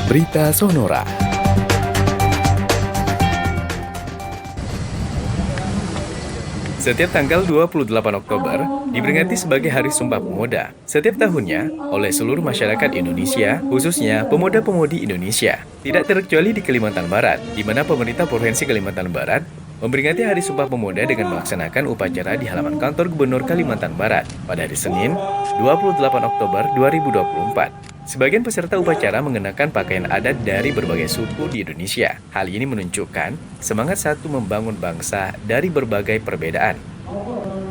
Berita Sonora. Setiap tanggal 28 Oktober diperingati sebagai Hari Sumpah Pemuda. Setiap tahunnya oleh seluruh masyarakat Indonesia, khususnya pemuda-pemudi Indonesia. Tidak terkecuali di Kalimantan Barat, di mana pemerintah Provinsi Kalimantan Barat memperingati Hari Sumpah Pemuda dengan melaksanakan upacara di halaman kantor Gubernur Kalimantan Barat pada hari Senin, 28 Oktober 2024. Sebagian peserta upacara mengenakan pakaian adat dari berbagai suku di Indonesia. Hal ini menunjukkan semangat satu membangun bangsa dari berbagai perbedaan.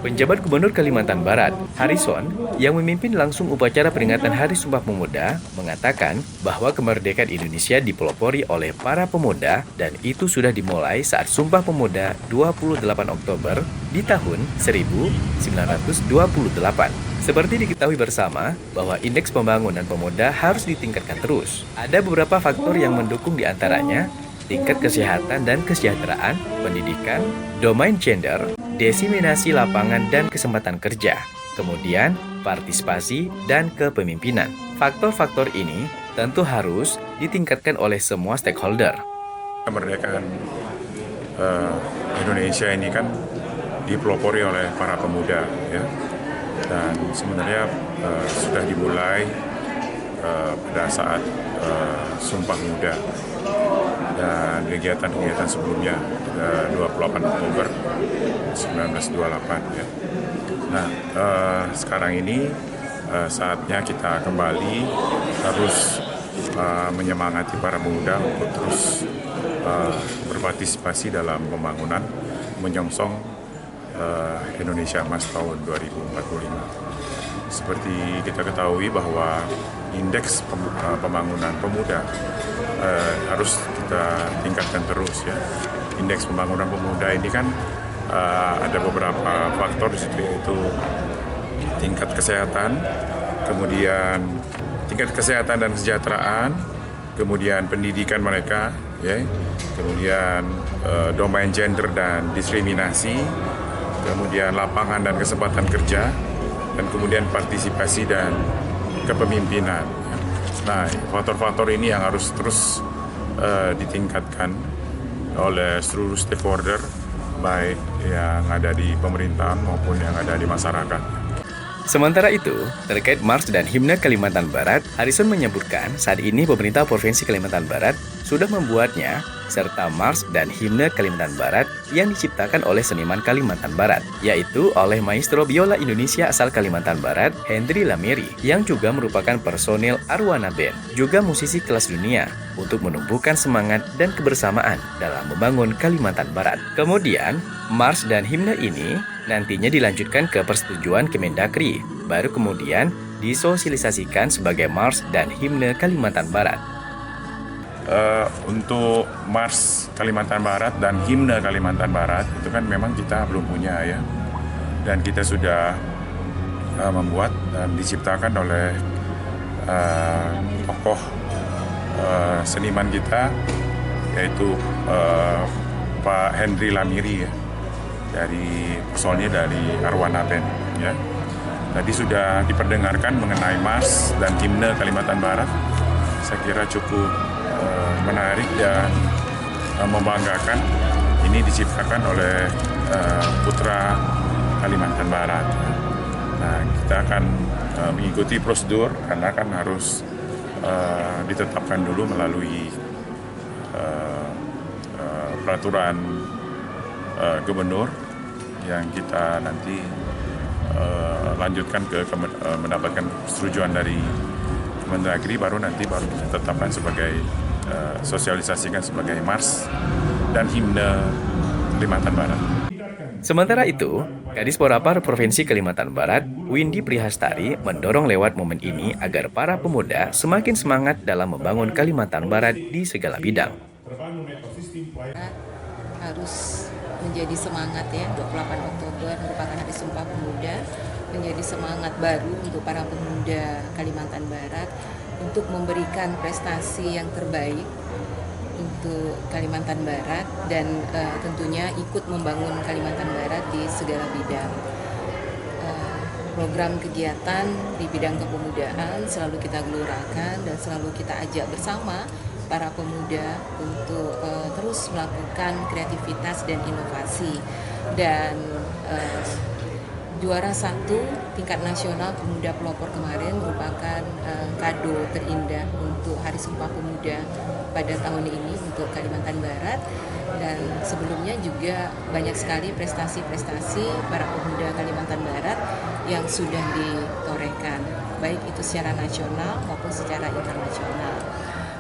Penjabat Gubernur Kalimantan Barat, Harrison, yang memimpin langsung upacara peringatan Hari Sumpah Pemuda, mengatakan bahwa kemerdekaan Indonesia dipelopori oleh para pemuda dan itu sudah dimulai saat Sumpah Pemuda 28 Oktober di tahun 1928. Seperti diketahui bersama bahwa indeks pembangunan pemuda harus ditingkatkan terus. Ada beberapa faktor yang mendukung diantaranya tingkat kesehatan dan kesejahteraan, pendidikan, domain gender, diseminasi lapangan dan kesempatan kerja, kemudian partisipasi dan kepemimpinan. Faktor-faktor ini tentu harus ditingkatkan oleh semua stakeholder. Kemerdekaan Indonesia ini kan dipelopori oleh para pemuda, ya. Dan sebenarnya sudah dimulai pada saat Sumpah Pemuda dan kegiatan-kegiatan sebelumnya 28 Oktober 1928, ya. Nah, sekarang ini saatnya kita kembali harus menyemangati para pemuda untuk terus berpartisipasi dalam pembangunan menyongsong Indonesia Emas tahun 2045. Seperti kita ketahui bahwa indeks pembangunan pemuda harus kita tingkatkan terus, ya. Indeks pembangunan pemuda ini kan ada beberapa faktor di situ, yaitu tingkat kesehatan, kemudian tingkat kesehatan dan kesejahteraan, kemudian pendidikan mereka, ya, kemudian domain gender dan diskriminasi, kemudian lapangan dan kesempatan kerja, dan kemudian partisipasi dan kepemimpinan. Nah, faktor-faktor ini yang harus terus ditingkatkan oleh seluruh stakeholder, baik yang ada di pemerintahan maupun yang ada di masyarakat. Sementara itu, terkait Mars dan Himne Kalimantan Barat, Harrison menyebutkan saat ini pemerintah Provinsi Kalimantan Barat sudah membuatnya, serta Mars dan Himne Kalimantan Barat yang diciptakan oleh seniman Kalimantan Barat, yaitu oleh Maestro Biola Indonesia asal Kalimantan Barat, Hendri Lamiri, yang juga merupakan personil Arwana Band, juga musisi kelas dunia, untuk menumbuhkan semangat dan kebersamaan dalam membangun Kalimantan Barat. Kemudian, Mars dan Himne ini nantinya dilanjutkan ke persetujuan Kemendagri, baru kemudian disosialisasikan sebagai Mars dan Himne Kalimantan Barat. Untuk Mars Kalimantan Barat dan Himne Kalimantan Barat itu kan memang kita belum punya, ya, dan kita sudah membuat dan diciptakan oleh tokoh seniman kita, yaitu Pak Hendri Lamiri, ya, dari personilnya dari Arwana Band, ya. Tadi sudah diperdengarkan mengenai Mars dan Himne Kalimantan Barat. Saya kira cukup menarik dan membanggakan. Ini diciptakan oleh putra Kalimantan Barat. Nah, kita akan mengikuti prosedur karena kan harus ditetapkan dulu melalui peraturan gubernur yang kita nanti lanjutkan ke mendapatkan persetujuan dari Kemendagri, baru kita tetapkan sebagai sosialisasikan sebagai Mars dan Himne Kalimantan Barat. Sementara itu, Kadis Porapar Provinsi Kalimantan Barat, Windy Prihastari, mendorong lewat momen ini agar para pemuda semakin semangat dalam membangun Kalimantan Barat di segala bidang. Harus menjadi semangat, ya. 28 Oktober merupakan Hari Sumpah Pemuda, menjadi semangat baru untuk para pemuda Kalimantan Barat untuk memberikan prestasi yang terbaik untuk Kalimantan Barat dan tentunya ikut membangun Kalimantan Barat di segala bidang. Program kegiatan di bidang kepemudaan selalu kita gelurakan dan selalu kita ajak bersama para pemuda untuk terus melakukan kreativitas dan inovasi. Dan juara 1 tingkat nasional pemuda pelopor kemarin merupakan kado terindah untuk Hari Sumpah Pemuda pada tahun ini untuk Kalimantan Barat. Dan sebelumnya juga banyak sekali prestasi-prestasi para pemuda Kalimantan Barat yang sudah ditorehkan, baik itu secara nasional maupun secara internasional.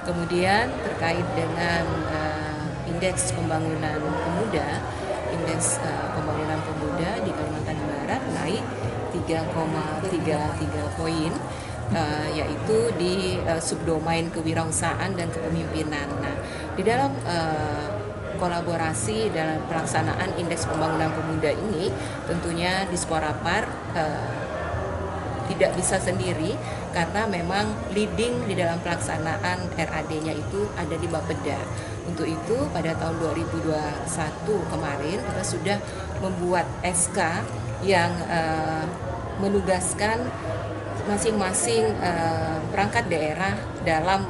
Kemudian terkait dengan indeks pembangunan pemuda, pembangunan pemuda di Kalimantan Barat naik 3,33 poin, yaitu di subdomain kewirausahaan dan kepemimpinan. Nah, di dalam kolaborasi dalam pelaksanaan indeks pembangunan pemuda ini, tentunya Disporapar tidak bisa sendiri karena memang leading di dalam pelaksanaan RAD-nya itu ada di Bapeda. Untuk itu pada tahun 2021 kemarin kita sudah membuat SK yang menugaskan masing-masing perangkat daerah dalam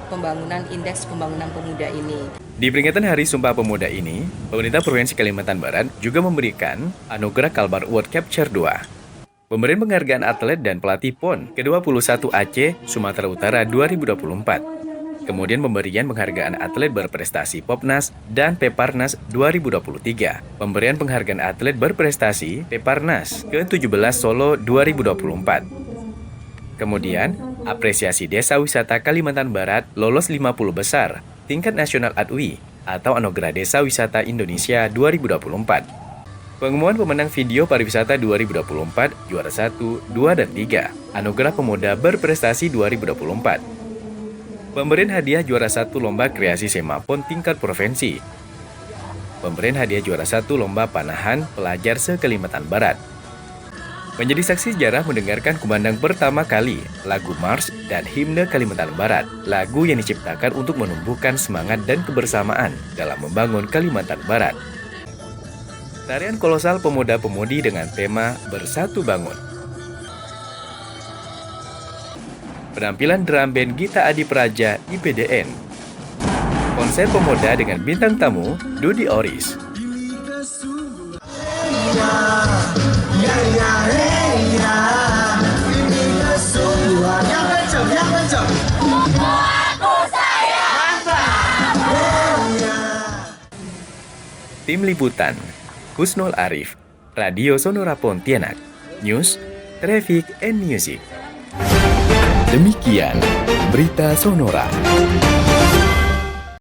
pembangunan indeks pembangunan pemuda ini. Di peringatan Hari Sumpah Pemuda ini, pemerintah Provinsi Kalimantan Barat juga memberikan Anugerah Kalbar World Capture 2. Pemberian penghargaan atlet dan pelatih PON ke-21 Aceh Sumatera Utara 2024. Kemudian pemberian penghargaan atlet berprestasi Popnas dan Peparnas 2023. Pemberian penghargaan atlet berprestasi Peparnas ke-17 Solo 2024. Kemudian, apresiasi Desa Wisata Kalimantan Barat lolos 50 besar tingkat nasional ADWI atau Anugerah Desa Wisata Indonesia 2024. Pengumuman pemenang video pariwisata 2024 juara 1, 2, dan 3 Anugerah Pemuda Berprestasi 2024. Pemberian hadiah juara 1 Lomba Kreasi Semapon tingkat provinsi. Pemberian hadiah juara 1 Lomba Panahan Pelajar se-Kalimantan Barat. Menjadi saksi sejarah mendengarkan kumandang pertama kali lagu Mars dan Himne Kalimantan Barat, lagu yang diciptakan untuk menumbuhkan semangat dan kebersamaan dalam membangun Kalimantan Barat. Tarian kolosal pemuda-pemudi dengan tema Bersatu Bangun. Penampilan drum band Gita Adi Praja IPDN. Konser pemuda dengan bintang tamu Dodi Oris. Tim Liputan Husnul Arif, Radio Sonora Pontianak, News, Traffic and Music. Demikian berita Sonora.